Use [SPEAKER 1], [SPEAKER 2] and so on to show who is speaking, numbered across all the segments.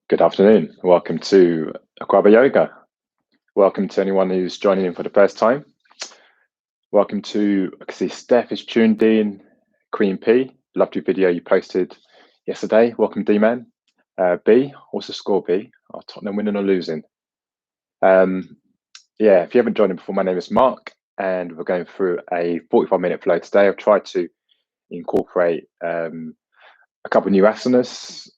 [SPEAKER 1] Good afternoon. Welcome to Akwaaba Yoga. Welcome to anyone who's joining in for the first time. Welcome to, I can see Steph is tuned in. Queen P, loved your video you posted yesterday. Welcome, D-Man. B, what's the score, B? Oh, Tottenham winning or losing? Yeah, if you haven't joined in before, my name is Mark, and we're going through a 45-minute flow today. I've tried to incorporate a couple of new asanas,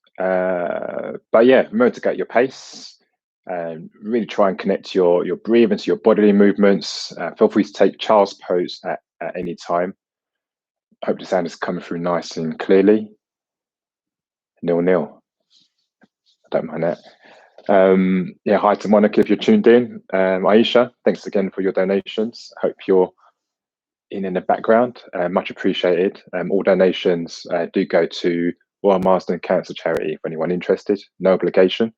[SPEAKER 1] but yeah, remember to get your pace and really try and connect your breathing to your bodily movements. Feel free to take child's pose at any time. Hope the sound is coming through nice and clearly. Nil. I don't mind that. Yeah, hi to Monica if you're tuned in. Aisha, thanks again for your donations. Hope you're in the background. Much appreciated. All donations do go to Royal Marsden Cancer Charity for anyone interested. No obligation.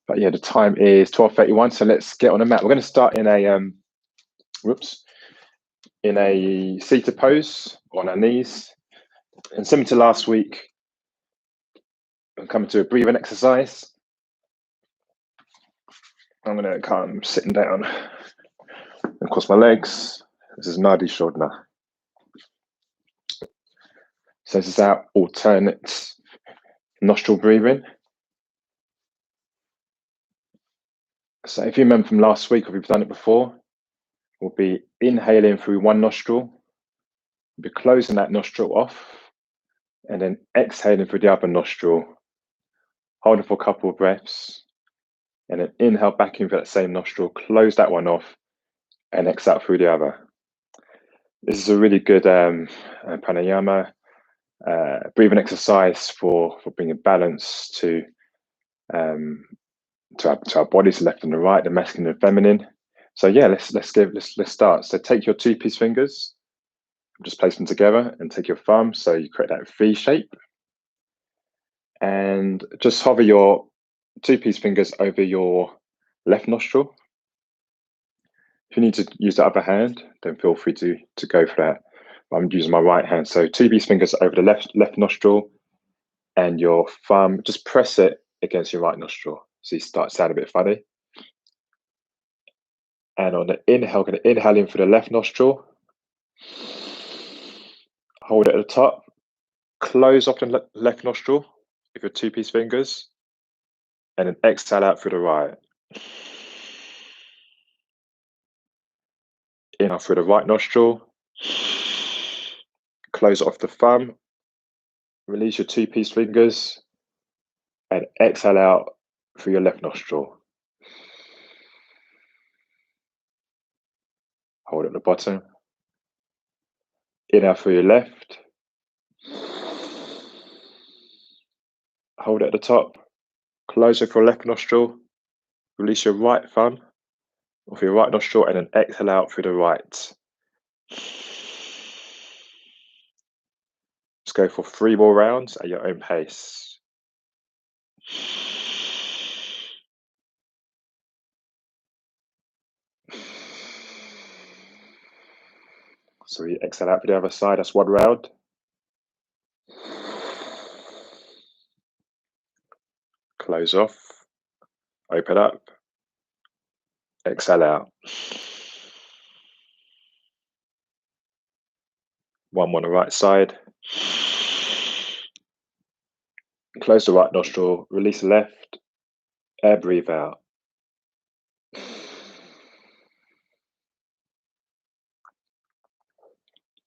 [SPEAKER 1] But yeah, the time is 12:31, so let's get on the mat. We're going to start in a in a seated pose on our knees. And similar to last week, I'm coming to a breathing exercise. I'm going to come sitting down and cross my legs. This is Nadi Shodhana. So this is our alternate nostril breathing. So if you remember from last week, or we've done it before, we'll be inhaling through one nostril, we'll be closing that nostril off, and then exhaling through the other nostril, holding for a couple of breaths, and then inhale back in through that same nostril, close that one off, and exhale through the other. This is a really good pranayama breathing exercise for bringing balance to our bodies, left and the right, the masculine and feminine. So yeah, let's start. So take your two-piece fingers, just place them together, and take your thumb so you create that V shape, and just hover your two-piece fingers over your left nostril. If you need to use the other hand, then feel free to go for that. I'm using my right hand, so two-piece fingers over the left nostril, and your thumb, just press it against your right nostril, so you start to sound a bit funny. And on the inhale, going to inhale in through the left nostril, hold it at the top, close off the left nostril with your two-piece fingers, and then exhale out through the right. Inhale through the right nostril, close off the thumb, release your two-piece fingers, and exhale out through your left nostril. Hold at the bottom. Inhale through your left. Hold at the top. Close with your left nostril. Release your right thumb off your right nostril, and then exhale out through the right. Let's go for 3 more rounds at your own pace. So we exhale out for the other side. That's 1 round. Close off. Open up. Exhale out. 1 more on the right side. Close the right nostril. Release the left. Air breathe out.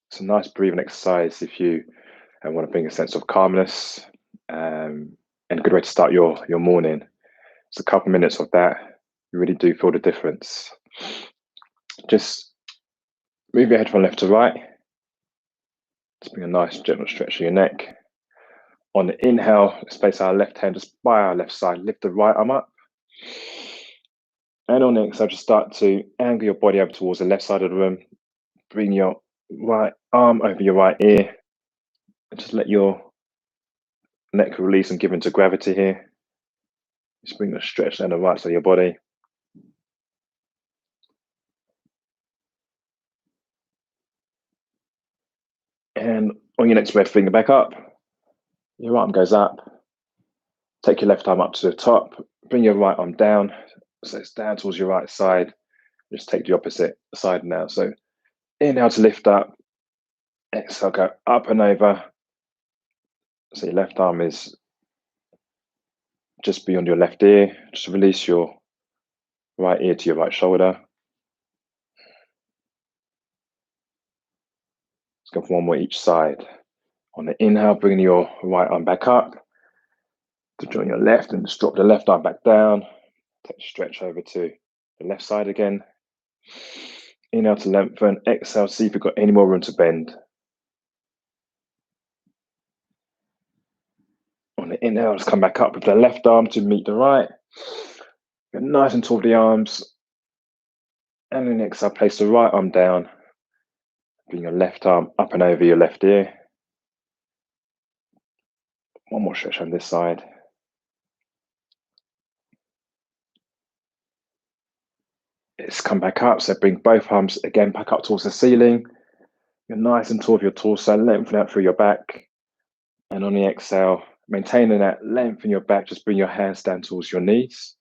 [SPEAKER 1] It's a nice breathing exercise if you want to bring a sense of calmness, and a good way to start your morning. It's a couple minutes of that. You really do feel the difference. Just move your head from left to right. Just bring a nice gentle stretch of your neck. On the inhale, let's place our left hand just by our left side. Lift the right arm up. And on the exhale, just start to angle your body over towards the left side of the room. Bring your right arm over your right ear. And just let your neck release and give into gravity here. Just bring the stretch down the right side of your body. And on your next breath, bring it back up. Your arm goes up. Take your left arm up to the top, bring your right arm down, so it's down towards your right side. Just take the opposite side now. So inhale to lift up, exhale, go up and over. So your left arm is just beyond your left ear. Just release your right ear to your right shoulder. Let's go for one more each side. On the inhale, bring your right arm back up to join your left and just drop the left arm back down. Take a stretch over to the left side again. Inhale to lengthen, exhale, see if you've got any more room to bend. On the inhale, just come back up with the left arm to meet the right. Get nice and tall with the arms. And then exhale, place the right arm down. Bring your left arm up and over your left ear. One more stretch on this side. Let's come back up. So bring both arms again back up towards the ceiling. You're nice and tall with your torso, lengthen out through your back. And on the exhale, maintaining that length in your back, just bring your hands down towards your knees.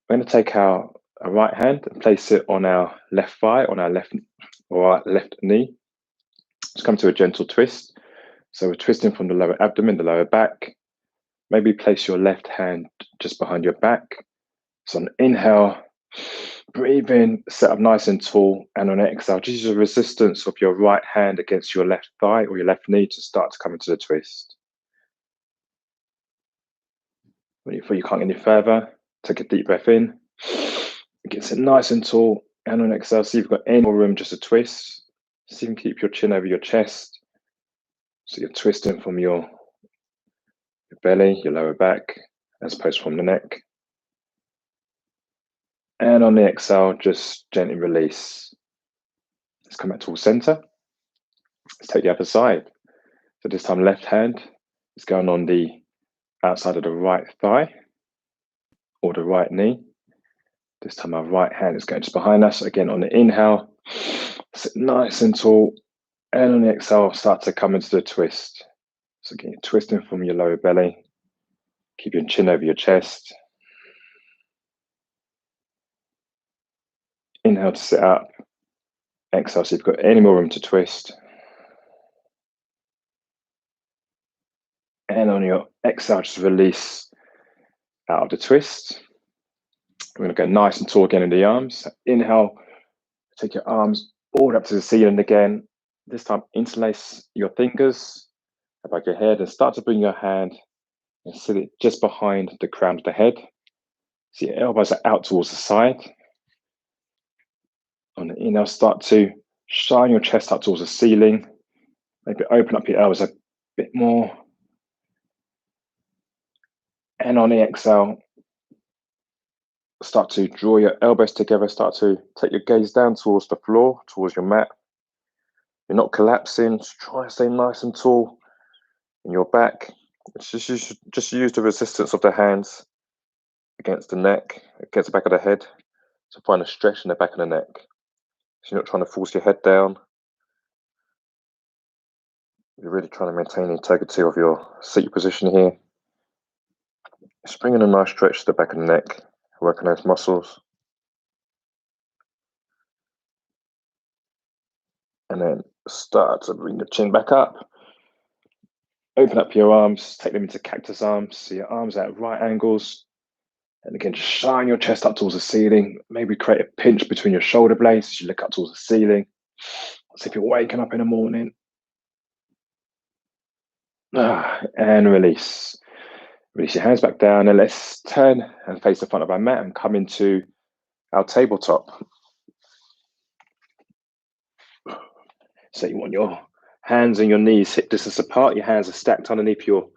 [SPEAKER 1] We're going to take our right hand and place it on our left thigh, on our left knee. Just come to a gentle twist. So we're twisting from the lower abdomen, the lower back. Maybe place your left hand just behind your back. So on inhale, breathe in, set up nice and tall. And on exhale, just use the resistance of your right hand against your left thigh or your left knee to start to come into the twist. When you feel you can't get any further, take a deep breath in. Get it nice and tall. And on exhale, see if you've got any more room just to twist. See if you can keep your chin over your chest. So you're twisting from your belly, your lower back, as opposed from the neck. And on the exhale, just gently release. Let's come back towards center. Let's take the other side. So this time, left hand is going on the outside of the right thigh or the right knee. This time, our right hand is going just behind us. Again, on the inhale, sit nice and tall. And on the exhale, start to come into the twist. So again, twisting from your lower belly. Keep your chin over your chest. Inhale to sit up. Exhale, so you've got any more room to twist. And on your exhale, just release out of the twist. We're going to go nice and tall again in the arms. Inhale, take your arms all up to the ceiling again. This time, interlace your fingers above your head and start to bring your hand and sit it just behind the crown of the head. So your elbows are out towards the side. On the inhale, start to shine your chest up towards the ceiling. Maybe open up your elbows a bit more. And on the exhale, start to draw your elbows together. Start to take your gaze down towards the floor, towards your mat. You're not collapsing. Just try to stay nice and tall in your back. Just use the resistance of the hands against the neck, against the back of the head to find a stretch in the back of the neck. So you're not trying to force your head down. You're really trying to maintain the integrity of your seat position here. Just bringing a nice stretch to the back of the neck, working those muscles. And then start to bring the chin back up. Open up your arms, take them into cactus arms. So your arms at right angles. And again, just shine your chest up towards the ceiling. Maybe create a pinch between your shoulder blades as you look up towards the ceiling. So if you're waking up in the morning. And release. Release your hands back down and let's turn and face the front of our mat and come into our tabletop. So you want your hands and your knees hip distance apart. Your hands are stacked underneath your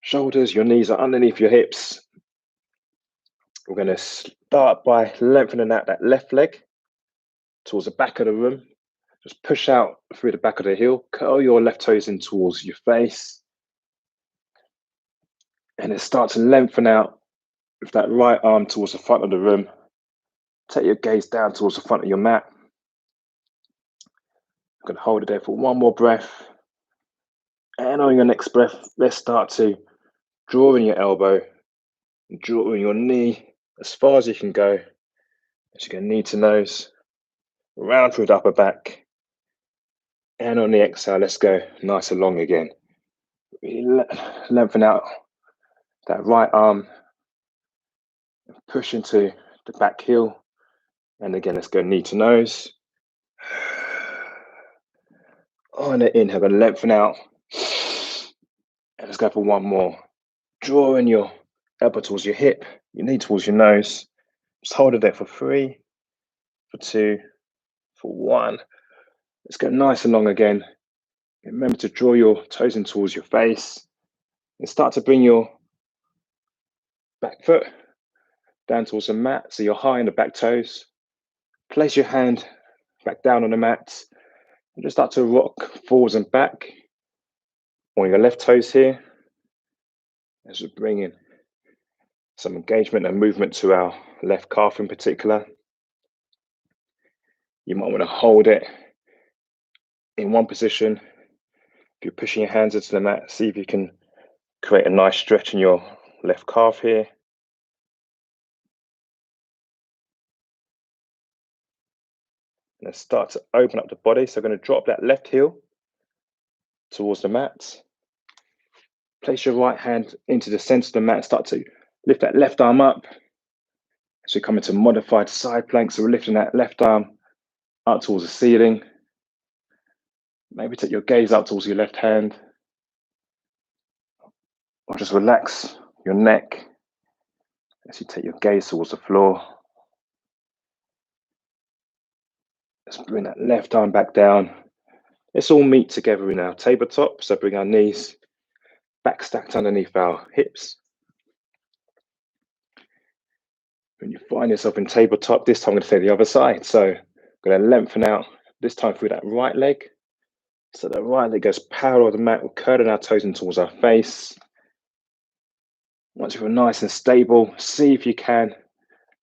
[SPEAKER 1] shoulders. Your knees are underneath your hips. We're going to start by lengthening out that left leg towards the back of the room. Just push out through the back of the heel. Curl your left toes in towards your face. And then start to lengthen out with that right arm towards the front of the room. Take your gaze down towards the front of your mat. I'm going to hold it there for one more breath. And on your next breath, let's start to drawing your elbow, drawing your knee as far as you can go. As you go knee to nose, round through the upper back. And on the exhale, let's go nice and long again. Really lengthen out that right arm, push into the back heel. And again, let's go knee to nose. On the inhale, going to lengthen out. And let's go for one more. Drawing your elbow towards your hip, your knee towards your nose. Just hold it there for 3, for 2, for 1. Let's go nice and long again. Remember to draw your toes in towards your face. And start to bring your back foot down towards the mat. So you're high in the back toes. Place your hand back down on the mat. And just start to rock forwards and back on your left toes here. As we bring in some engagement and movement to our left calf in particular. You might want to hold it in one position. If you're pushing your hands into the mat, see if you can create a nice stretch in your left calf here. And then start to open up the body. So I'm going to drop that left heel towards the mat. Place your right hand into the center of the mat and start to lift that left arm up. So you come into modified side plank. So we're lifting that left arm up towards the ceiling. Maybe take your gaze up towards your left hand. Or just relax your neck as you take your gaze towards the floor. Let's bring that left arm back down. Let's all meet together in our tabletop. So bring our knees back stacked underneath our hips. When you find yourself in tabletop, this time I'm going to say the other side. So I'm going to lengthen out, this time through that right leg. So the right leg goes parallel to the mat. We're curling our toes in towards our face. Once you're nice and stable, see if you can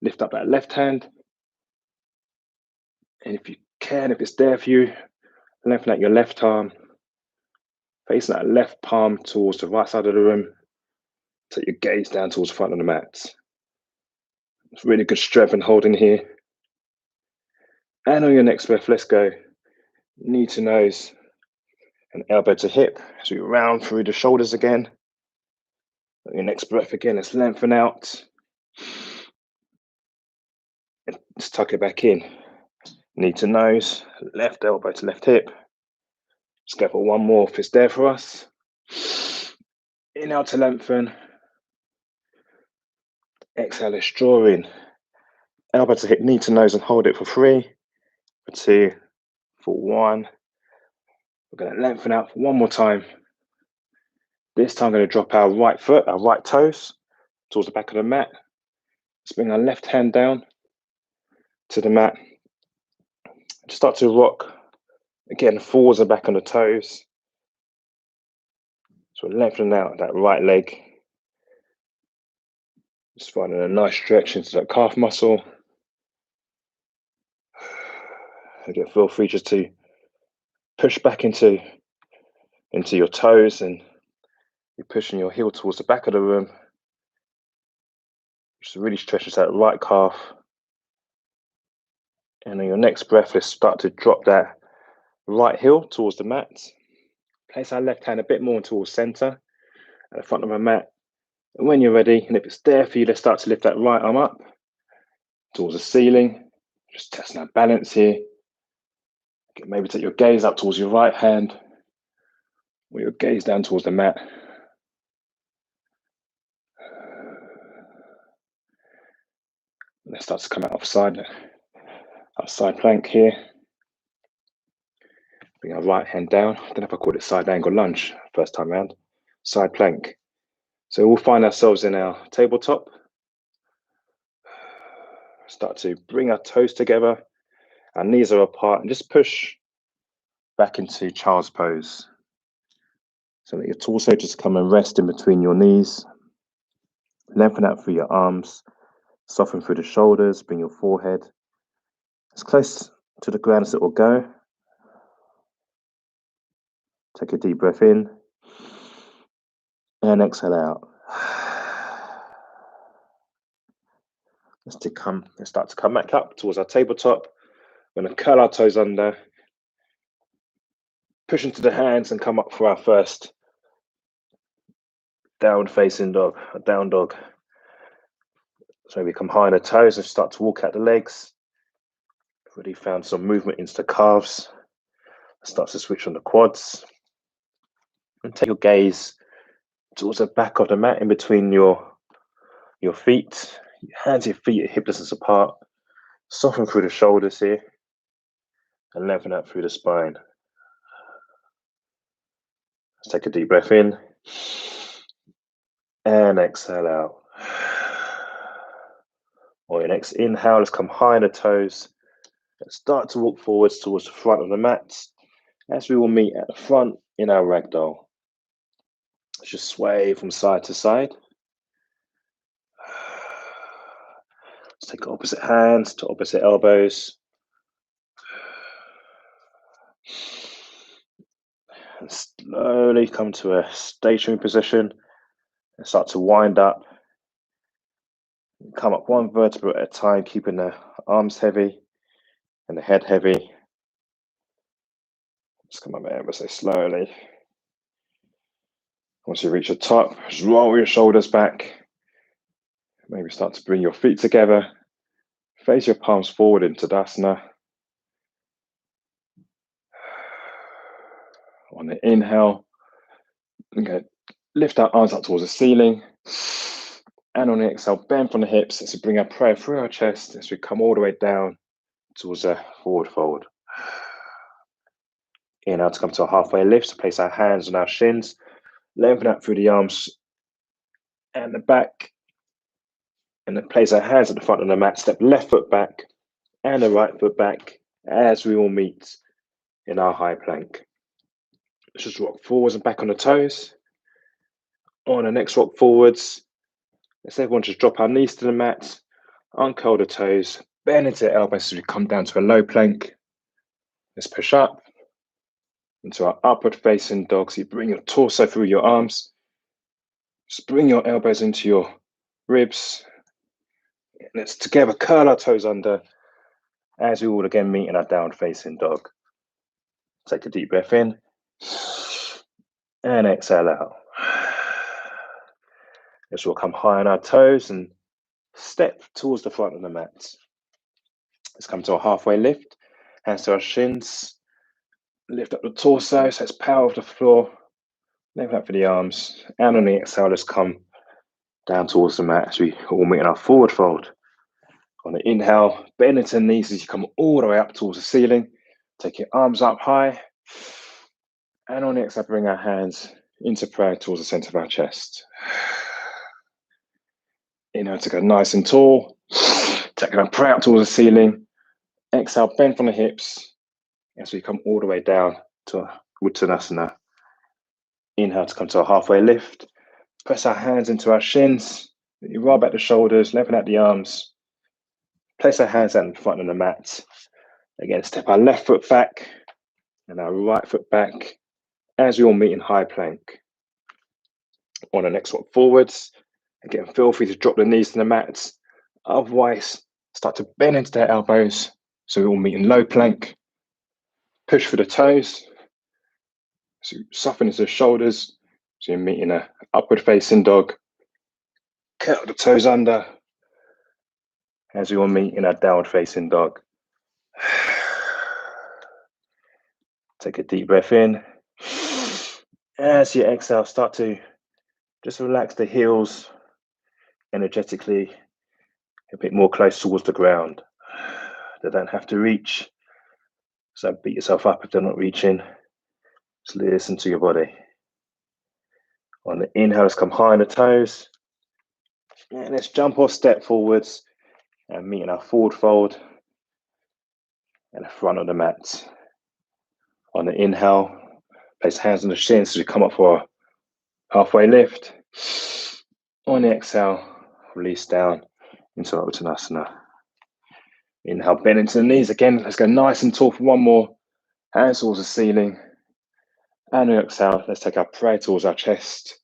[SPEAKER 1] lift up that left hand. And if you can, if it's there for you, lengthen out your left arm. Facing that left palm towards the right side of the room. Take your gaze down towards the front of the mat. It's really good strength and holding here. And on your next breath, let's go knee to nose and elbow to hip. So you round through the shoulders again. On your next breath again, let's lengthen out. And just tuck it back in. Knee to nose, left elbow to left hip. Let's go for one more if it's there for us. Inhale to lengthen. Exhale, let's draw in. Elbow to hip, knee to nose, and hold it for 3, for 2, for 1. We're going to lengthen out for one more time. This time, I'm going to drop our right foot, our right toes, towards the back of the mat. Let's bring our left hand down to the mat. Just start to rock, again, forwards and back on the toes. So we're lengthening out that right leg. Just finding a nice stretch into that calf muscle. Again, feel free just to push back into your toes, and you're pushing your heel towards the back of the room. Just really stretches that right calf. And on your next breath, let's start to drop that right heel towards the mat. Place our left hand a bit more towards center at the front of the mat. And when you're ready, and if it's there for you, let's start to lift that right arm up towards the ceiling. Just testing our balance here. Maybe take your gaze up towards your right hand, or your gaze down towards the mat. Let's start to come out outside plank here. Bring our right hand down. I don't know if I call it side angle lunge first time around. Side plank. So we'll find ourselves in our tabletop. Start to bring our toes together. Our knees are apart, and just push back into child's pose. So let your torso just come and rest in between your knees. Lengthen out through your arms. Soften through the shoulders. Bring your forehead as close to the ground as it will go. Take a deep breath in and exhale out. Let's start to come back up towards our tabletop. We're going to curl our toes under, push into the hands, and come up for our first down facing dog, a down dog. So we come high on the toes and start to walk out the legs. Already found some movement into the calves. Start to switch on the quads. And take your gaze towards the back of the mat in between your feet. Hands your feet at hip distance apart. Soften through the shoulders here. And lengthen out through the spine. Let's take a deep breath in. And exhale out. On your next inhale, let's come high on the toes. Let's start to walk forwards towards the front of the mat as we will meet at the front in our ragdoll. Let's just sway from side to side. Let's take opposite hands to opposite elbows. And slowly come to a stationary position and start to wind up. Come up one vertebra at a time, keeping the arms heavy and the head heavy. Just come up ever so slowly. Once you reach the top, just roll your shoulders back. Maybe start to bring your feet together. Face your palms forward into Tadasana. On the inhale, okay, lift our arms up towards the ceiling. And on the exhale, bend from the hips as we bring our prayer through our chest as we come all the way down towards a forward fold. Inhale to come to a halfway lift, so place our hands on our shins, lengthen out through the arms and the back, and then place our hands at the front of the mat, step left foot back and the right foot back as we all meet in our high plank. Let's just rock forwards and back on the toes. On the next rock forwards, let's everyone just drop our knees to the mat, uncurl the toes, bend into the elbows as we come down to a low plank. Let's push up into our upward facing dog. So you bring your torso through your arms. Just bring your elbows into your ribs. Let's together curl our toes under as we will again meet in our down facing dog. Take a deep breath in and exhale out. Let's all come high on our toes and step towards the front of the mat. Let's come to a halfway lift. Hands to our shins. Lift up the torso, so it's power off the floor. Lengthen up for the arms. And on the exhale, let's come down towards the mat as we all meet in our forward fold. On the inhale, bend into the knees as you come all the way up towards the ceiling. Take your arms up high. And on the exhale, bring our hands into prayer towards the center of our chest. Inhale to go nice and tall. Take a prayer up towards the ceiling. Exhale, bend from the hips as we come all the way down to Uttanasana. Inhale to come to a halfway lift. Press our hands into our shins. You roll back the shoulders, lengthen out the arms. Place our hands out in front of the mat. Again, step our left foot back and our right foot back as we all meet in high plank. On the next walk forwards, again, feel free to drop the knees to the mat. Otherwise, start to bend into the elbows so we all meet in low plank. Push for the toes. So soften into the shoulders. So you meet in an upward facing dog. Curl the toes under as we all meet in our downward facing dog. Take a deep breath in. As you exhale, start to just relax the heels energetically a bit more close towards the ground. They don't have to reach. So beat yourself up if they're not reaching. Just listen to your body. On the inhale, let's come high on the toes. And let's jump or step forwards and meet in our forward fold and the front of the mat. On the inhale, place hands on the shins as we come up for a halfway lift. On the exhale, release down into Uttanasana. Inhale, bend into the knees again. Let's go nice and tall for one more. Hands towards the ceiling. And we exhale, let's take our prayer towards our chest.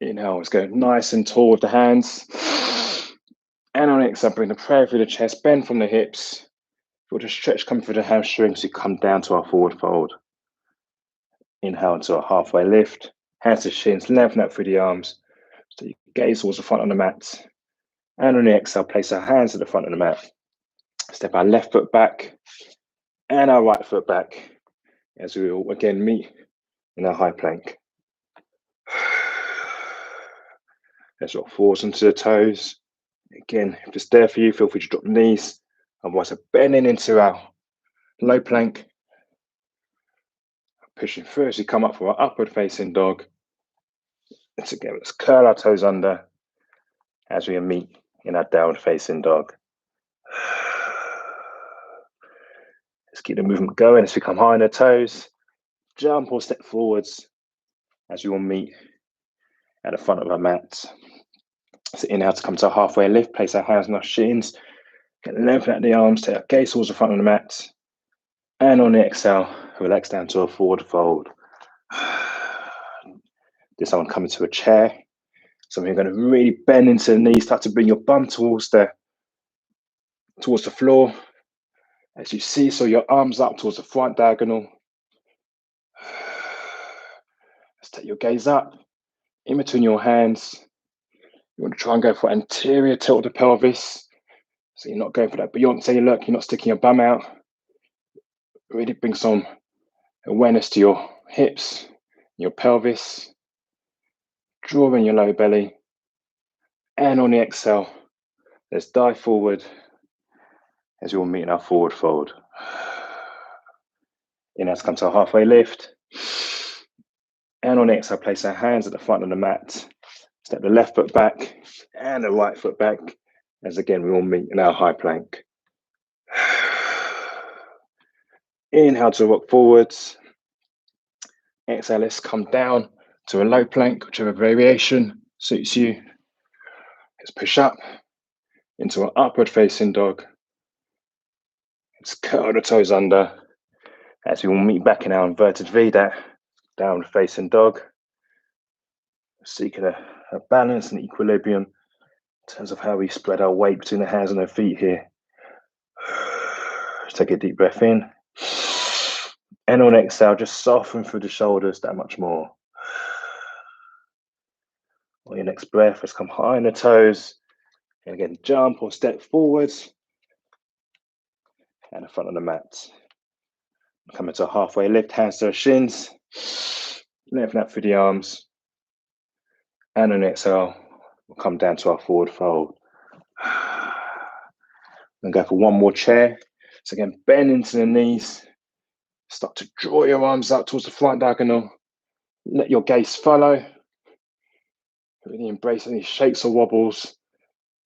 [SPEAKER 1] Inhale, let's go nice and tall with the hands. And on exhale, bring the prayer through the chest, bend from the hips. Feel the stretch coming through the hamstrings. We come down to our forward fold. Inhale into a halfway lift. Hands to shins, lengthen out through the arms. So you gaze towards the front of the mat. And on the exhale, place our hands at the front of the mat. Step our left foot back and our right foot back as we will again meet in our high plank. Let's rock forwards onto the toes. Again, if it's there for you, feel free to drop the knees. Otherwise, bending into our low plank. Pushing through as we come up for our upward facing dog. And again, let's curl our toes under as we meet in our downward facing dog. Let's keep the movement going as we come high on the toes. Jump or step forwards as we will meet at the front of our mat. So inhale to come to a halfway lift, place our hands on our shins, get lengthen out the arms, take our gaze towards the front of the mat. And on the exhale, relax down to a forward fold. This time coming to a chair. So you're going to really bend into the knees, start to bring your bum towards the floor. As you see, so your arms up towards the front diagonal. Let's take your gaze up, in between your hands. You want to try and go for anterior tilt of the pelvis. So you're not going for that Beyonce look, you're not sticking your bum out. Really bring some awareness to your hips, your pelvis. Draw in your lower belly. And on the exhale, let's dive forward as we will meet in our forward fold. Inhale to come to a halfway lift. And on the exhale, place our hands at the front of the mat. Step the left foot back and the right foot back. As again, we will meet in our high plank. Inhale to rock forwards. Exhale, let's come down to a low plank, whichever variation suits you. Let's push up into an upward facing dog. Let's curl the toes under as we will meet back in our inverted V, that downward facing dog. Seeking a balance and equilibrium in terms of how we spread our weight between the hands and our feet here. Let's take a deep breath in. And on exhale, just soften through the shoulders that much more. On your next breath, let's come high on the toes. And again, jump or step forwards. And the front of the mat. Come into a halfway lift, hands to our shins. Lengthen out through the arms. And on exhale, we'll come down to our forward fold. And go for one more chair. So again, bend into the knees. Start to draw your arms up towards the front diagonal. Let your gaze follow. Really embrace any shakes or wobbles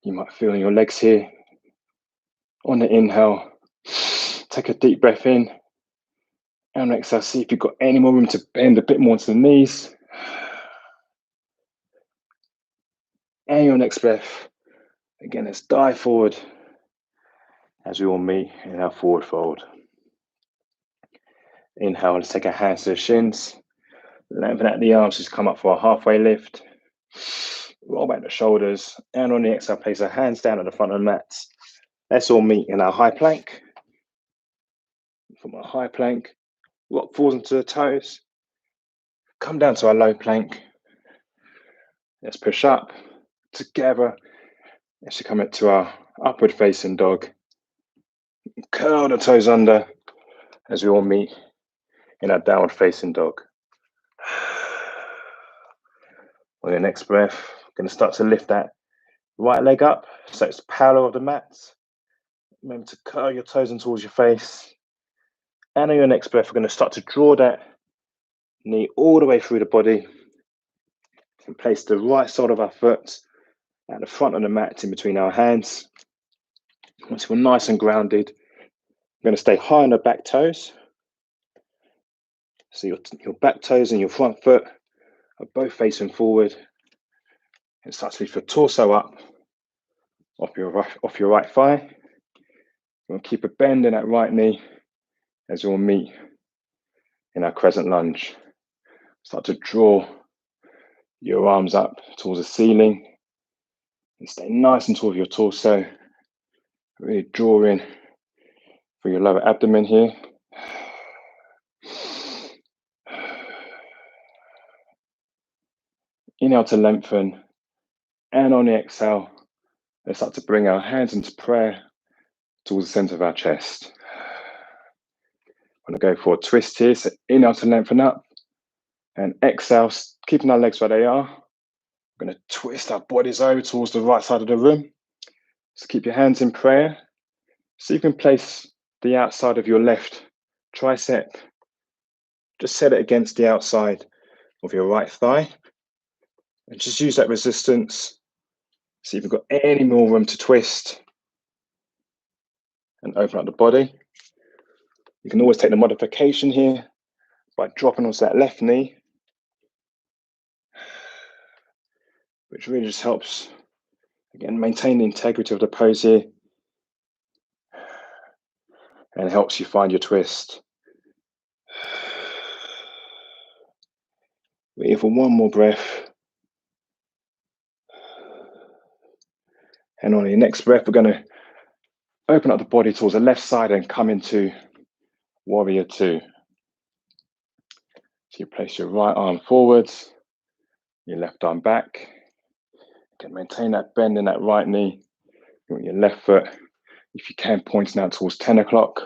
[SPEAKER 1] you might feel in your legs here. On the inhale, take a deep breath in. And on the exhale, see if you've got any more room to bend a bit more to the knees. And your next breath, again, let's dive forward as we will meet in our forward fold. Inhale, let's take our hands to the shins. Lengthen out the arms, just come up for a halfway lift. Roll back the shoulders. And on the exhale, place our hands down at the front of the mat. Let's all meet in our high plank. From our high plank, rock forwards into the toes. Come down to our low plank. Let's push up together. Let's come into our upward facing dog. Curl the toes under as we all meet in our downward facing dog. On your next breath, we're going to start to lift that right leg up so it's parallel with the mat. Remember to curl your toes in towards your face. And on your next breath, we're going to start to draw that knee all the way through the body and place the right side of our foot at the front of the mat in between our hands. Once we're nice and grounded, we're going to stay high on the back toes. So your back toes and your front foot are both facing forward. And start to lift your torso up off your right thigh. We'll keep a bend in that right knee as we'll meet in our crescent lunge. Start to draw your arms up towards the ceiling and stay nice and tall with your torso. Really draw in for your lower abdomen here. Inhale to lengthen, and on the exhale, let's start to bring our hands into prayer towards the center of our chest. I'm going to go for a twist here. So inhale to lengthen up, and exhale, keeping our legs where they are. We're going to twist our bodies over towards the right side of the room. So keep your hands in prayer. So you can place the outside of your left tricep. Just set it against the outside of your right thigh. And just use that resistance. See if you've got any more room to twist. And open up the body. You can always take the modification here by dropping onto that left knee, which really just helps, again, maintain the integrity of the pose here and helps you find your twist. We're here for one more breath. And on your next breath, we're going to open up the body towards the left side and come into warrior two. So you place your right arm forwards, your left arm back. You can maintain that bend in that right knee. You want your left foot, if you can, pointing out towards 10 o'clock.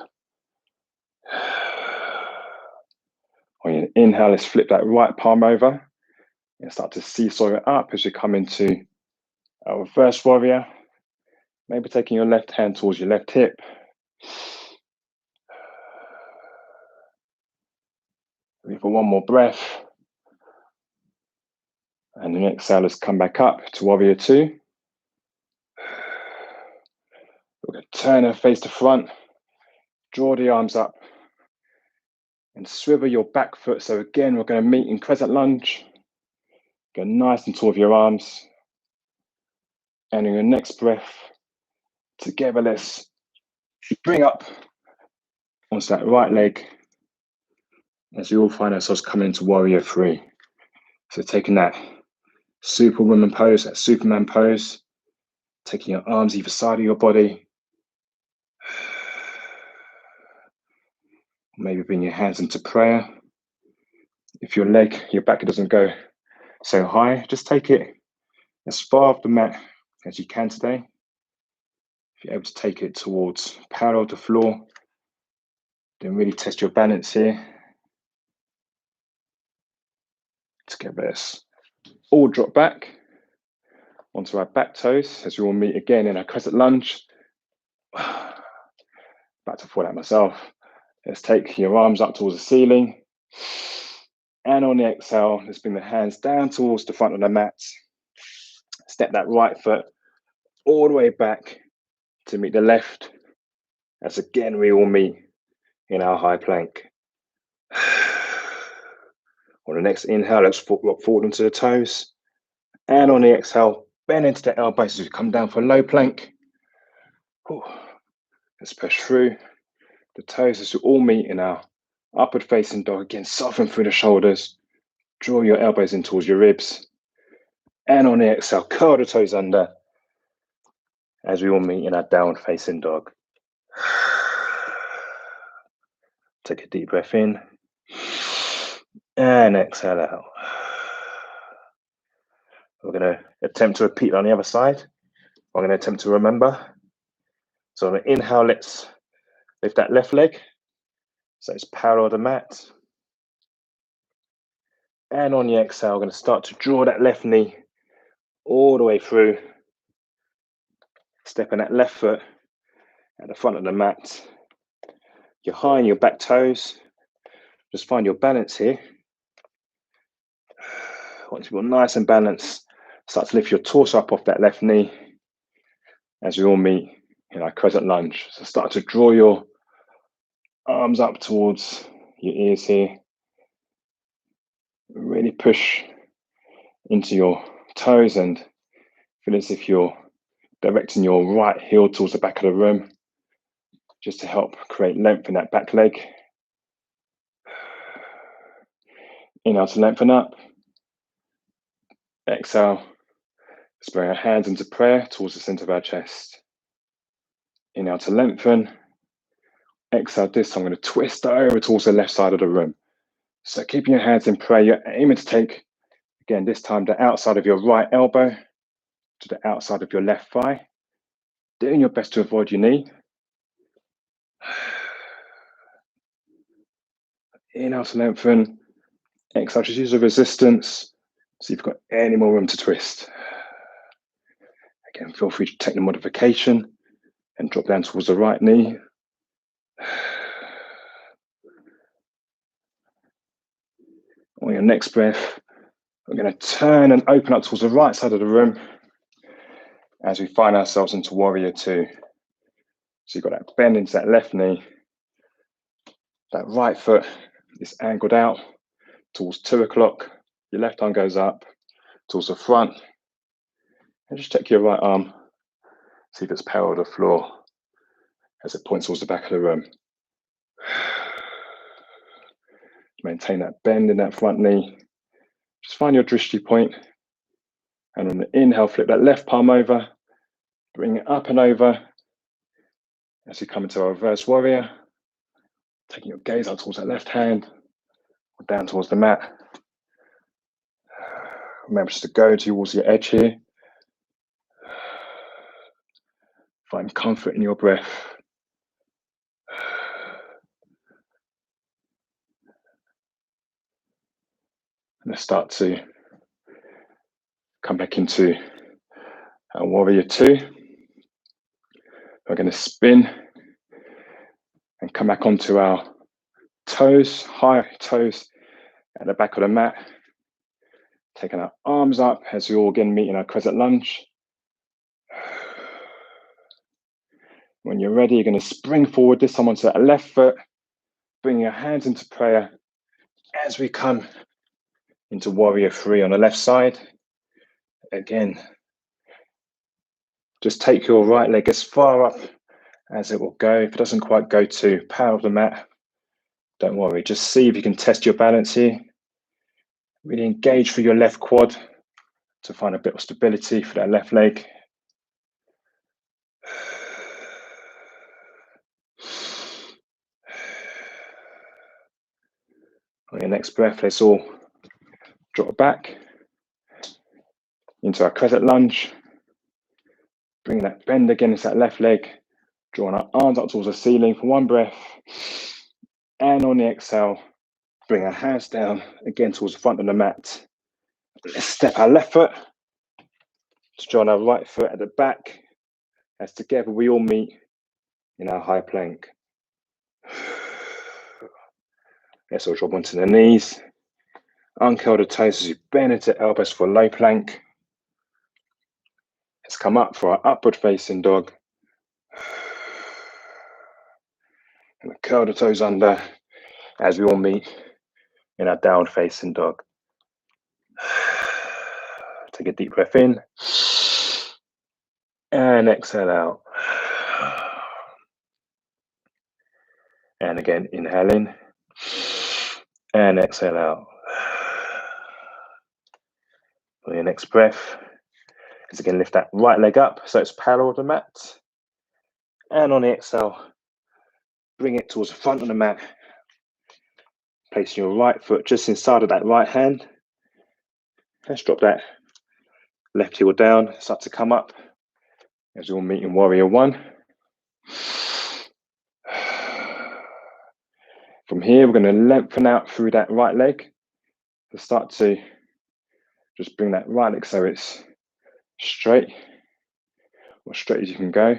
[SPEAKER 1] On your inhale, let's flip that right palm over and start to seesaw it up as you come into our reverse warrior. Maybe taking your left hand towards your left hip. Leave for one more breath. And then exhale, let's come back up to warrior two. We're going to turn our face to front, draw the arms up, and swivel your back foot. So again, we're going to meet in crescent lunge. Go nice and tall with your arms. And in your next breath, together, let's bring up onto that right leg as we all find ourselves coming into warrior three. So taking that superwoman pose, that Superman pose, taking your arms either side of your body. Maybe bring your hands into prayer. If your back doesn't go so high, just take it as far off the mat as you can today. If you're able to take it towards parallel to floor, then really test your balance here. Together, let's all drop back onto our back toes as we all meet again in our crescent lunge. About to fall out myself. Let's take your arms up towards the ceiling. And on the exhale, let's bring the hands down towards the front of the mat. Step that right foot all the way back to meet the left. As again, we all meet in our high plank. On the next inhale, let's rock forward onto the toes. And on the exhale, bend into the elbows as we come down for a low plank. Let's push through the toes as we all meet in our upward facing dog. Again, soften through the shoulders. Draw your elbows in towards your ribs. And on the exhale, curl the toes under as we all meet in our downward facing dog. Take a deep breath in. And exhale out. We're going to attempt to repeat on the other side. We're going to attempt to remember. So on the inhale, let's lift that left leg. So it's parallel to the mat. And on the exhale, we're going to start to draw that left knee all the way through. Stepping that left foot at the front of the mat. You're high on your back toes. Just find your balance here. Once you're nice and balanced, start to lift your torso up off that left knee as we all meet in our crescent lunge. So start to draw your arms up towards your ears here. Really push into your toes and feel as if you're directing your right heel towards the back of the room, just to help create length in that back leg. Inhale to lengthen up. Exhale. Let's bring our hands into prayer towards the center of our chest. Inhale to lengthen. Exhale this time. I'm going to twist over towards the left side of the room. So keeping your hands in prayer, you're aiming to take, again, this time the outside of your right elbow to the outside of your left thigh. Doing your best to avoid your knee. Inhale to lengthen. Exhale, just use the resistance. So you've got any more room to twist. Again, feel free to take the modification and drop down towards the right knee. On your next breath, we're going to turn and open up towards the right side of the room as we find ourselves into warrior two. So you've got that bend into that left knee. That right foot is angled out towards 2 o'clock. Your left arm goes up towards the front. And just check your right arm. See if it's parallel to the floor as it points towards the back of the room. Maintain that bend in that front knee. Just find your drishti point. And on the inhale, flip that left palm over. Bring it up and over. As you come into a reverse warrior, taking your gaze out towards that left hand, or down towards the mat. Remember just to go towards your edge here. Find comfort in your breath. And let's start to come back into our warrior two. We're going to spin and come back onto our toes, high toes at the back of the mat. Taking our arms up as we all again meet in our crescent lunge. When you're ready, you're going to spring forward, this time onto that left foot. Bring your hands into prayer as we come into warrior three on the left side. Again, just take your right leg as far up as it will go. If it doesn't quite go to power of the mat, don't worry. Just see if you can test your balance here. Really engage through your left quad to find a bit of stability for that left leg. On your next breath, let's all drop back into our crescent lunge. Bring that bend again into that left leg. Drawing our arms up towards the ceiling for one breath. And on the exhale, bring our hands down again towards the front of the mat. Let's step our left foot to join our right foot at the back. As together we all meet in our high plank. Let's all drop onto the knees. Uncurl the toes as you bend into elbows for low plank. Let's come up for our upward facing dog. And curl the toes under as we all meet in our downward facing dog. Take a deep breath in. And exhale out. And again, inhale in. And exhale out. For your next breath, is again lift that right leg up so it's parallel to the mat. And on the exhale, bring it towards the front of the mat. Placing your right foot just inside of that right hand. Let's drop that left heel down, start to come up as you'll meet in warrior one. From here, we're going to lengthen out through that right leg to start to just bring that right leg so it's straight, or straight as you can go.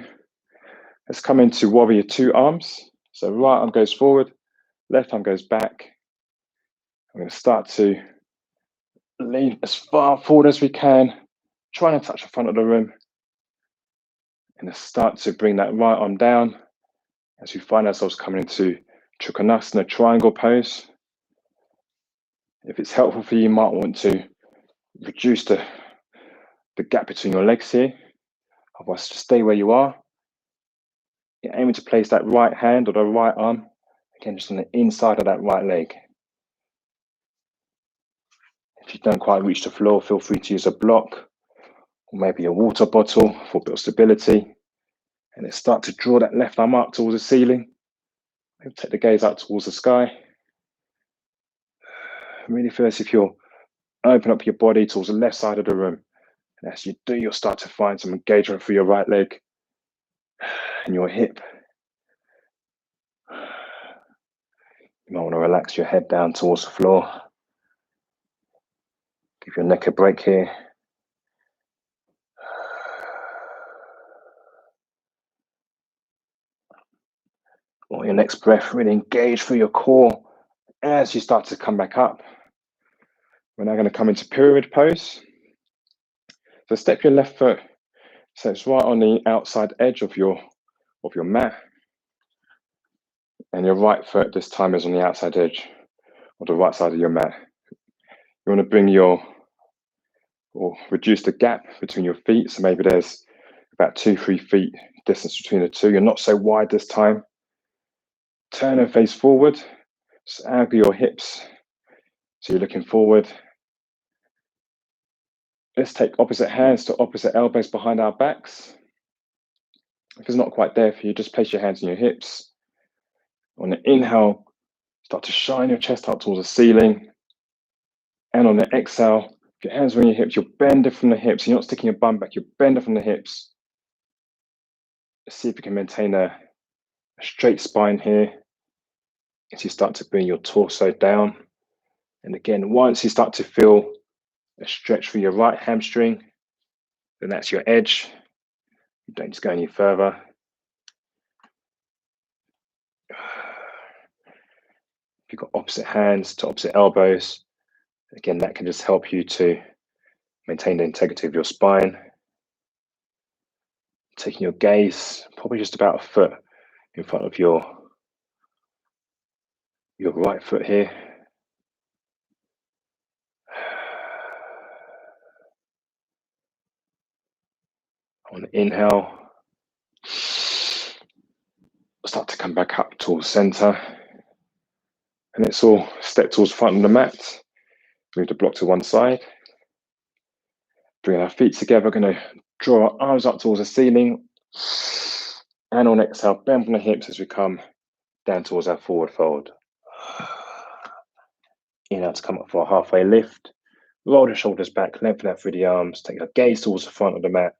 [SPEAKER 1] Let's come into warrior two arms. So right arm goes forward, left arm goes back. I'm going to start to lean as far forward as we can, trying to touch the front of the room. And start to bring that right arm down as we find ourselves coming into Trikonasana triangle pose. If it's helpful for you, you might want to reduce the gap between your legs here. Otherwise, just stay where you are. You're aiming to place that right hand or the right arm, again, just on the inside of that right leg. If you don't quite reach the floor, feel free to use a block or maybe a water bottle for a bit of stability. And then start to draw that left arm up towards the ceiling. Maybe take the gaze out towards the sky. Really feel as if you're open up your body towards the left side of the room. And as you do, you'll start to find some engagement through your right leg and your hip. You might want to relax your head down towards the floor. Give your neck a break here. On your next breath, really engage through your core as you start to come back up. We're now going to come into pyramid pose. So step your left foot, so it's right on the outside edge of your mat. And your right foot this time is on the outside edge of the right side of your mat. You want to bring or reduce the gap between your feet. So maybe there's about 2-3 feet distance between the two. You're not so wide this time. Turn and face forward. Just angle your hips so you're looking forward. Let's take opposite hands to opposite elbows behind our backs. If it's not quite there for you, just place your hands on your hips. On the inhale, start to shine your chest up towards the ceiling. And on the exhale, if your hands are on your hips, you're bending from the hips. You're not sticking your bum back, you're bending from the hips. Let's see if you can maintain a straight spine here as you start to bring your torso down. And again, once you start to feel a stretch through your right hamstring, then that's your edge. You don't just go any further. If you've got opposite hands to opposite elbows, again, that can just help you to maintain the integrity of your spine. Taking your gaze probably just about a foot in front of your right foot here. On the inhale, start to come back up towards center. And let's all step towards the front of the mat. Move the block to one side. Bring our feet together. We're going to draw our arms up towards the ceiling. And on exhale, bend from the hips as we come down towards our forward fold. Inhale to come up for a halfway lift. Roll the shoulders back, lengthen out through the arms. Take our gaze towards the front of the mat.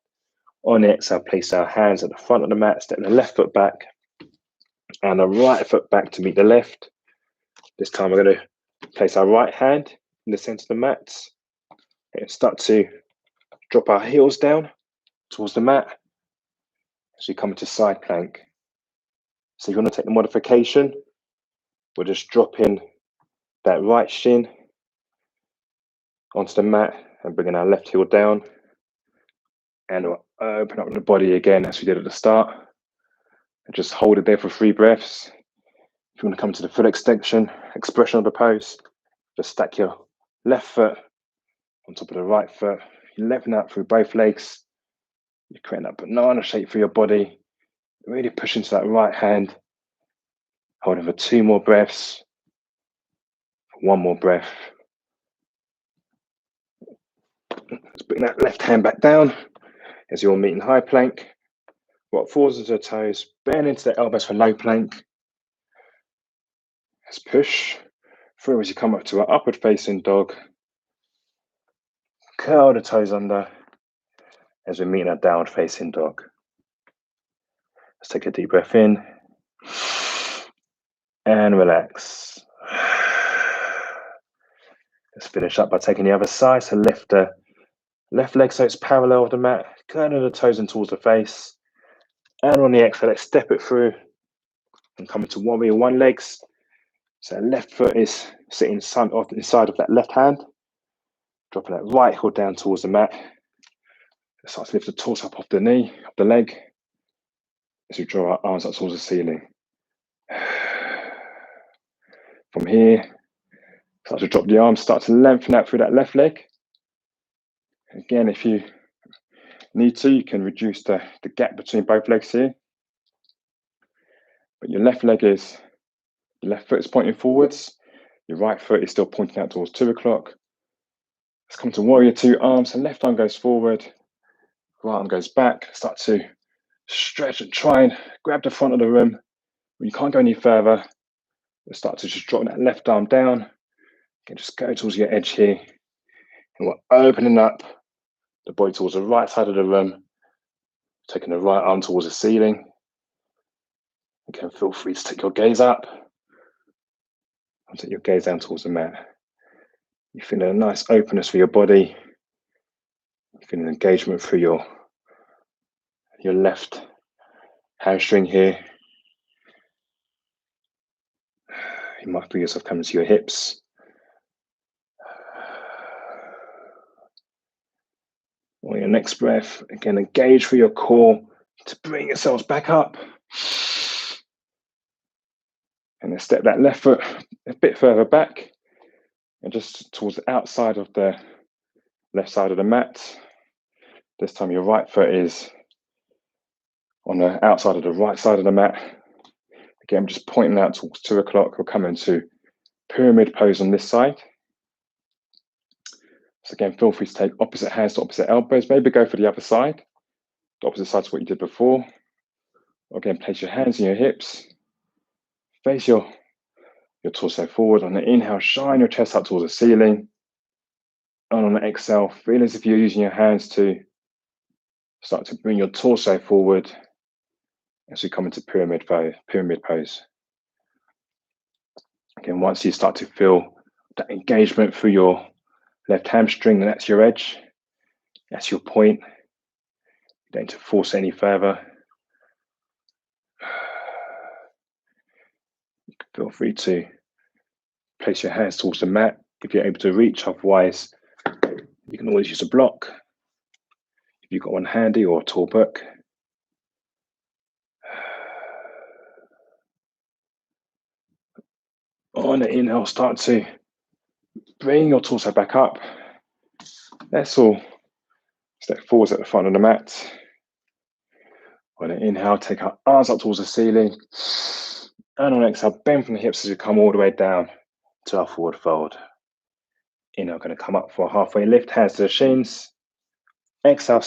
[SPEAKER 1] On the exhale, place our hands at the front of the mat. Step the left foot back and the right foot back to meet the left. This time we're going to place our right hand in the center of the mat and start to drop our heels down towards the mat as we come into side plank. So if you want to take the modification, we'll just drop in that right shin onto the mat and bringing our left heel down. And we'll open up the body again as we did at the start. And just hold it there for 3 breaths. If you want to come to the full expression of the pose, just stack your left foot on top of the right foot. You lengthen out through both legs. You're creating that banana shape for your body. Really push into that right hand. Hold it for 2 more breaths. 1 more breath. Let's bring that left hand back down as you're meeting high plank. Rock forwards into the toes. Bend into the elbows for low plank. Let's push through as you come up to our upward facing dog. Curl the toes under as we meet our downward facing dog. Let's take a deep breath in and relax. Let's finish up by taking the other side. So lift the left leg so it's parallel with the mat. Curling the toes in towards the face. And on the exhale, let's step it through and come into warrior 1 legs. So left foot is sitting inside of that left hand. Dropping that right heel down towards the mat. Start to lift the torso up off the knee, off the leg, as we draw our arms up towards the ceiling. From here, start to drop the arms, start to lengthen out through that left leg. Again, if you need to, you can reduce the gap between both legs here. But your left foot is pointing forwards. Your right foot is still pointing out towards 2 o'clock. Let's come to warrior two arms. So left arm goes forward, right arm goes back. Start to stretch and try and grab the front of the room. When you can't go any further, start to just drop that left arm down. Okay, just go towards your edge here. And we're opening up the body towards the right side of the room, taking the right arm towards the ceiling. Again, feel free to take your gaze up and take your gaze down towards the mat. You're feeling a nice openness for your body. You're feeling engagement through your left hamstring here. You might feel yourself coming to your hips. On your next breath, again, engage through your core to bring yourselves back up. And then step that left foot a bit further back and just towards the outside of the left side of the mat. This time your right foot is on the outside of the right side of the mat. Again, I'm just pointing out towards 2 o'clock. We'll come into pyramid pose on this side. So again, feel free to take opposite hands to opposite elbows. Maybe go for the other side, the opposite side to what you did before. Again, place your hands on your hips. Face your torso forward. On the inhale, shine your chest up towards the ceiling. And on the exhale, feel as if you're using your hands to start to bring your torso forward as we come into pyramid pose. Again, once you start to feel that engagement through your left hamstring, and that's your edge, that's your point. You don't need to force any further. Feel free to place your hands towards the mat if you're able to reach. Otherwise, you can always use a block if you've got one handy, or a tall book. On the inhale, start to bring your torso back up. Let's all step forwards at the front of the mat. On an inhale, take our arms up towards the ceiling. And on exhale, bend from the hips as we come all the way down to our forward fold. Inhale, going to come up for a halfway lift, hands to the shins. Exhale,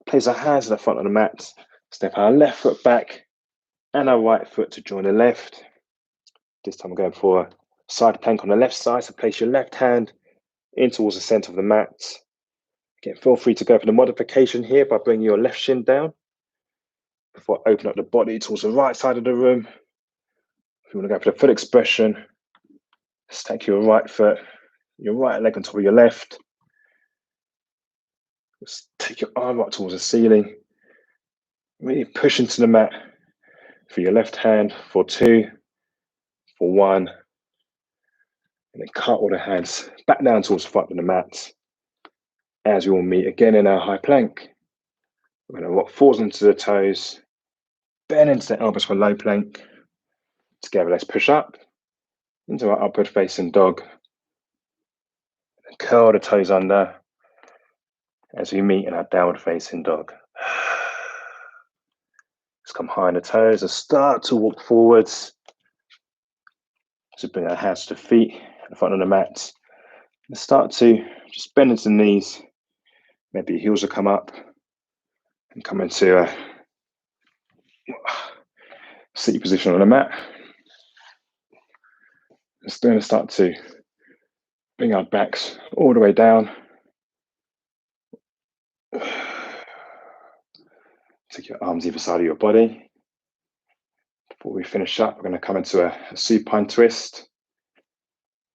[SPEAKER 1] place our hands at the front of the mat. Step our left foot back and our right foot to join the left. This time we're going for a side plank on the left side. So place your left hand in towards the center of the mat. Again, feel free to go for the modification here by bringing your left shin down before opening up the body towards the right side of the room. If you want to go for the full expression, stack your right foot, your right leg on top of your left. Just take your arm up towards the ceiling. Really push into the mat for your left hand for 2, for 1. And then cut all the hands back down towards the front of the mat. As we will meet again in our high plank. We're going to rock forwards into the toes, bend into the elbows for low plank. Together, let's push up into our upward facing dog. And curl the toes under as we meet in our downward facing dog. Let's come high on the toes and start to walk forwards. So bring our hands to the feet in the front of the mat. And start to just bend into the knees. Maybe your heels will come up and come into a seated position on the mat. Just going to start to bring our backs all the way down. Take your arms either side of your body. Before we finish up, we're going to come into a supine twist.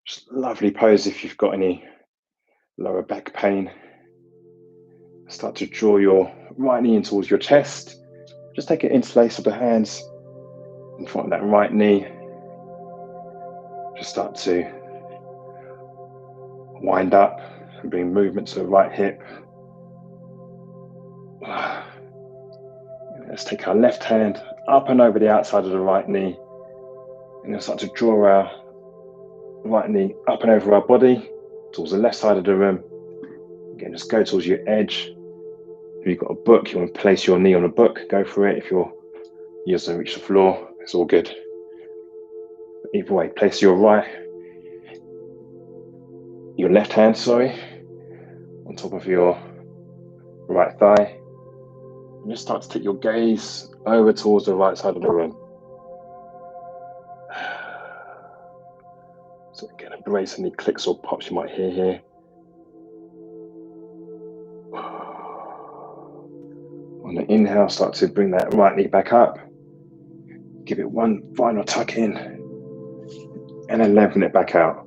[SPEAKER 1] Just a lovely pose if you've got any lower back pain. Start to draw your right knee in towards your chest. Just take an interlace of the hands in front of that right knee. Just start to wind up and bring movement to the right hip. Let's take our left hand up and over the outside of the right knee. And then start to draw our right knee up and over our body towards the left side of the room. Again, just go towards your edge. If you've got a book, you want to place your knee on a book, go for it. If your ears don't reach the floor, it's all good. But either way, place your left hand, on top of your right thigh. And just start to take your gaze over towards the right side of the room. So again, embrace any clicks or pops you might hear here. On the inhale, start to bring that right knee back up. Give it one final tuck in. And then lengthen it back out.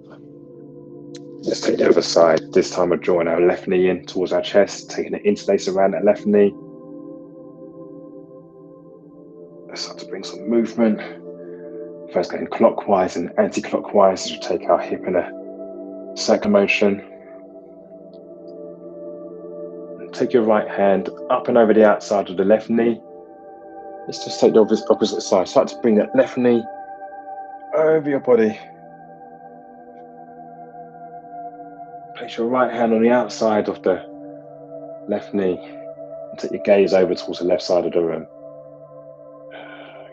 [SPEAKER 1] Let's take the other side. This time we're drawing our left knee in towards our chest, taking an interlace around that left knee. Let's start to bring some movement. First going clockwise and anti-clockwise as we take our hip in a circular motion. And take your right hand up and over the outside of the left knee. Let's just take the opposite side. Start to bring that left knee over your body. Place your right hand on the outside of the left knee and take your gaze over towards the left side of the room.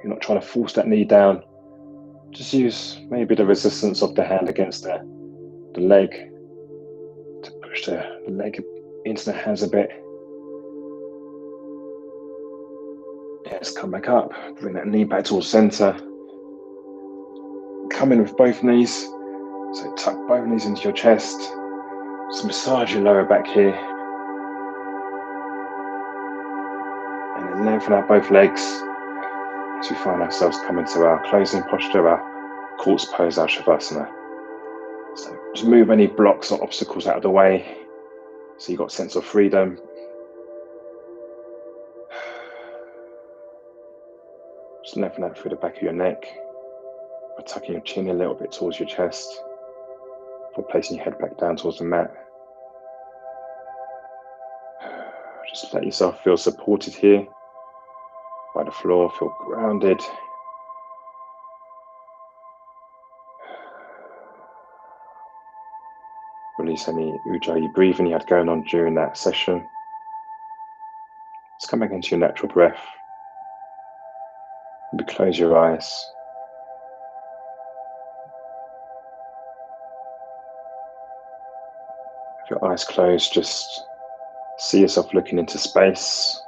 [SPEAKER 1] You're not trying to force that knee down. Just use maybe the resistance of the hand against the leg to push the leg into the hands a bit. Yes, come back up. Bring that knee back towards center. Come in with both knees. So tuck both knees into your chest. Just massage your lower back here. And then lengthen out both legs as we find ourselves coming to our closing posture, our corpse pose, our Shavasana. So just move any blocks or obstacles out of the way so you've got a sense of freedom. Just lengthen out through the back of your neck by tucking your chin a little bit towards your chest before placing your head back down towards the mat. Just let yourself feel supported here by the floor, feel grounded. Release any ujjayi breathing you had going on during that session. Just come back into your natural breath. Maybe close your eyes. If your eyes closed, just see yourself looking into space.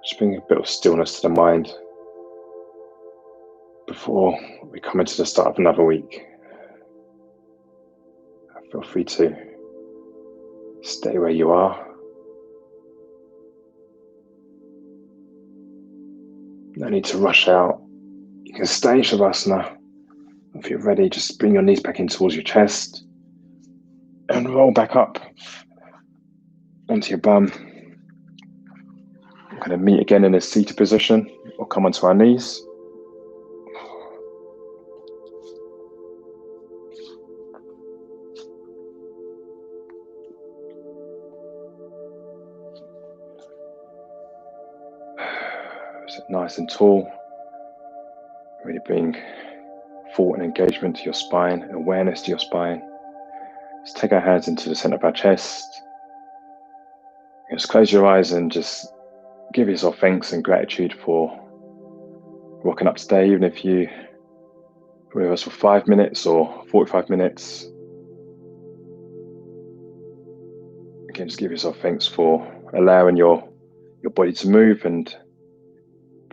[SPEAKER 1] Just bring a bit of stillness to the mind before we come into the start of another week. Feel free to stay where you are. No need to rush out. You can stay in Shavasana. If you're ready, just bring your knees back in towards your chest and roll back up onto your bum. We're going to meet again in a seated position or come onto our knees. Sit nice and tall. Really bring thought and engagement to your spine, awareness to your spine. Just take our hands into the center of our chest. Just close your eyes and just give yourself thanks and gratitude for walking up today, even if you were with us for 5 minutes or 45 minutes. Again, just give yourself thanks for allowing your body to move and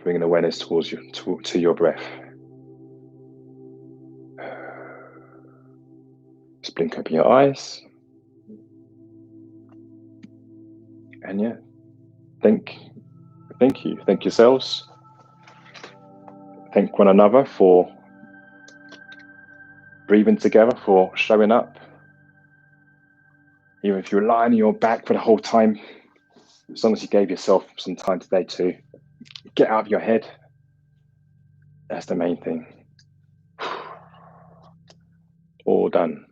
[SPEAKER 1] bringing awareness towards you, to your breath. Just blink open your eyes. And yeah, thank you. Thank yourselves. Thank one another for breathing together, for showing up. Even if you're lying on your back for the whole time, as long as you gave yourself some time today to get out of your head, that's the main thing. All done.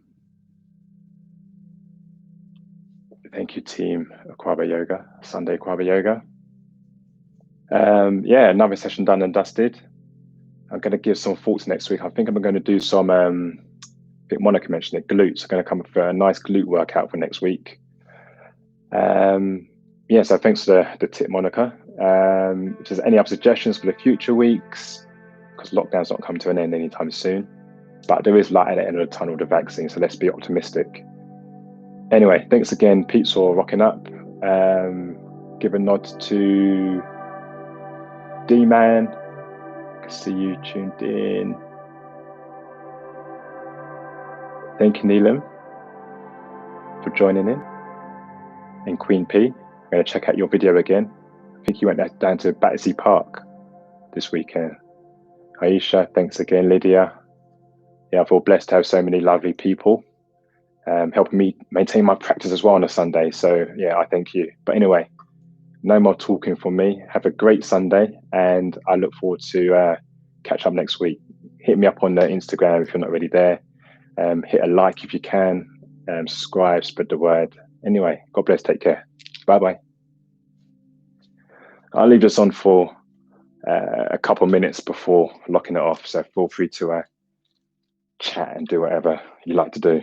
[SPEAKER 1] Thank you, team Akwaaba Yoga, Sunday Akwaaba Yoga. Yeah, another session done and dusted. I'm going to give some thoughts next week. I think I'm going to do some, I think Monica mentioned it, glutes. I'm going to come up with a nice glute workout for next week. Yeah, so thanks for the tip, Monica. If there's any other suggestions for the future weeks, because lockdown's not come to an end anytime soon, but there is light at the end of the tunnel with the vaccine, so let's be optimistic. Anyway, thanks again, Pete, for rocking up. Give a nod to D-Man. I see you tuned in. Thank you, Neelam, for joining in. And Queen P, I'm going to check out your video again. I think you went down to Battersea Park this weekend. Aisha, thanks again. Lydia. Yeah, I feel blessed to have so many lovely people helping me maintain my practice as well on a Sunday. So yeah, I thank you. But anyway, no more talking from me. Have a great Sunday, and I look forward to catch up next week. Hit me up on the Instagram if you're not already there. Hit a like if you can. Subscribe, spread the word. Anyway, God bless. Take care. Bye bye. I'll leave this on for a couple of minutes before locking it off. So feel free to chat and do whatever you like to do.